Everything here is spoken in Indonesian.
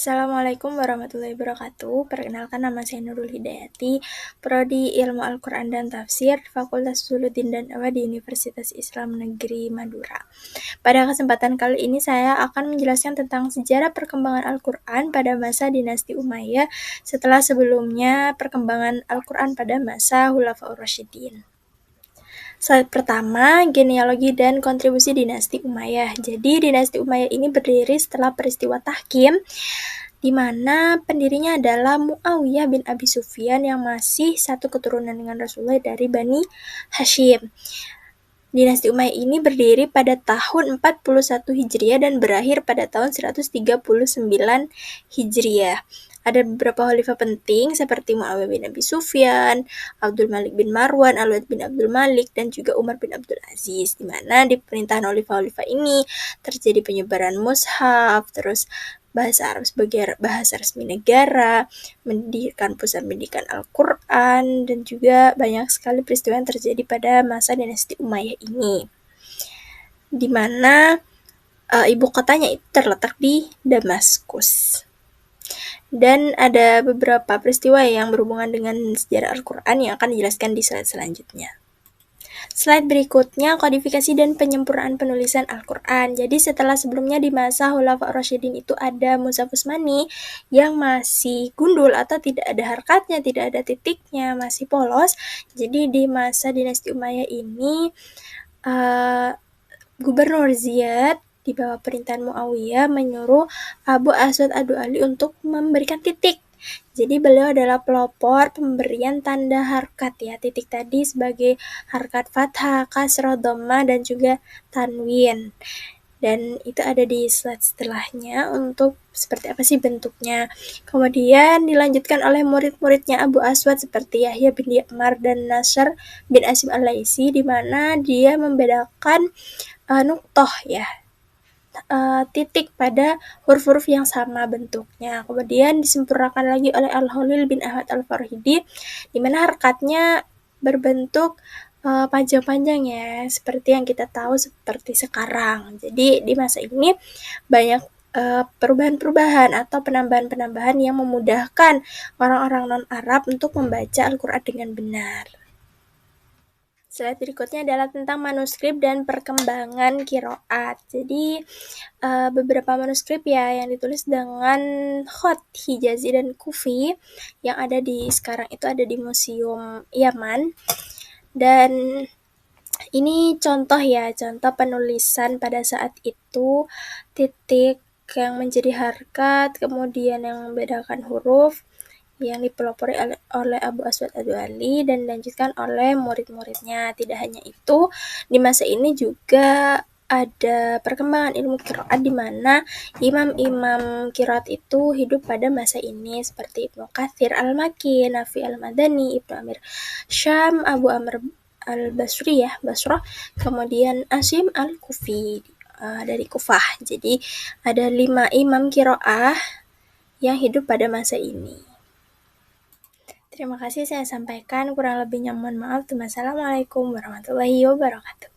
Assalamualaikum warahmatullahi wabarakatuh. Perkenalkan, nama saya Nurul Hidayati, Prodi Ilmu Al-Quran dan Tafsir, Fakultas Usuluddin dan Dakwah di Universitas Islam Negeri Madura. Pada kesempatan kali ini saya akan menjelaskan tentang sejarah perkembangan Al-Quran pada masa dinasti Umayyah setelah sebelumnya perkembangan Al-Quran pada masa Khulafaur Rasyidin. Slide pertama, genealogi dan kontribusi dinasti Umayyah. Jadi dinasti Umayyah ini berdiri setelah peristiwa Tahkim, di mana pendirinya adalah Muawiyah bin Abi Sufyan yang masih satu keturunan dengan Rasulullah dari Bani Hashim. Dinasti Umayyah ini berdiri pada tahun 41 Hijriah dan berakhir pada tahun 139 Hijriah. Ada beberapa khalifah penting seperti Muawiyah bin Abi Sufyan, Abdul Malik bin Marwan, Al-Walid bin Abdul Malik, dan juga Umar bin Abdul Aziz, di mana di pemerintahan khalifah-khalifah ini terjadi penyebaran mushaf, terus bahasa Arab sebagai bahasa resmi negara, mendirikan pusat pendidikan Al-Quran, dan juga banyak sekali peristiwa yang terjadi pada masa dinasti Umayyah ini, di mana ibu kotanya itu terletak di Damaskus. Dan ada beberapa peristiwa yang berhubungan dengan sejarah Al-Quran yang akan dijelaskan di slide selanjutnya. Slide berikutnya, kodifikasi dan penyempurnaan penulisan Al-Quran. Jadi setelah sebelumnya di masa Khulafaur Rasyidin itu ada Mushaf Utsmani yang masih gundul atau tidak ada harkatnya, tidak ada titiknya, masih polos. Jadi di masa dinasti Umayyah ini Gubernur Ziyad di bawah perintahan Muawiyah menyuruh Abu Aswad Ad-Du'ali untuk memberikan titik. Jadi beliau adalah pelopor pemberian tanda harkat ya, titik tadi sebagai harkat fathah, kasrah, dhammah, dan juga tanwin. Dan itu ada di slide setelahnya untuk seperti apa sih bentuknya. Kemudian dilanjutkan oleh murid-muridnya Abu Aswad seperti Yahya bin Ya'mar dan Nasr bin Asim Al-Laisi, di mana dia membedakan nuktoh ya, titik pada huruf-huruf yang sama bentuknya. Kemudian disempurnakan lagi oleh Al-Khalil bin Ahmad Al-Farhidi, di mana harkatnya berbentuk panjang-panjang ya, seperti yang kita tahu seperti sekarang. Jadi di masa ini banyak perubahan-perubahan atau penambahan-penambahan yang memudahkan orang-orang non-Arab untuk membaca Al-Quran dengan benar. Slide berikutnya adalah tentang manuskrip dan perkembangan qiraat. Jadi beberapa manuskrip ya yang ditulis dengan khat Hijazi dan Kufi yang ada di sekarang itu ada di Museum Yaman. Dan ini contoh ya, contoh penulisan pada saat itu, titik yang menjadi harkat, kemudian yang membedakan huruf, yang dipelopori oleh Abu Aswad Ad-Du'ali dan dilanjutkan oleh murid-muridnya. Tidak hanya itu, di masa ini juga ada perkembangan ilmu qiraat di mana imam-imam qiraat itu hidup pada masa ini seperti Ibnu Katsir Al-Makki, Nafi Al-Madani, Ibnu Amir Syam, Abu Amr Al-Basri ya, Basrah, kemudian Asim Al-Kufi dari Kufah. Jadi ada 5 imam qiraah yang hidup pada masa ini. Terima kasih saya sampaikan, kurang lebihnya mohon maaf. Wassalamualaikum warahmatullahi wabarakatuh.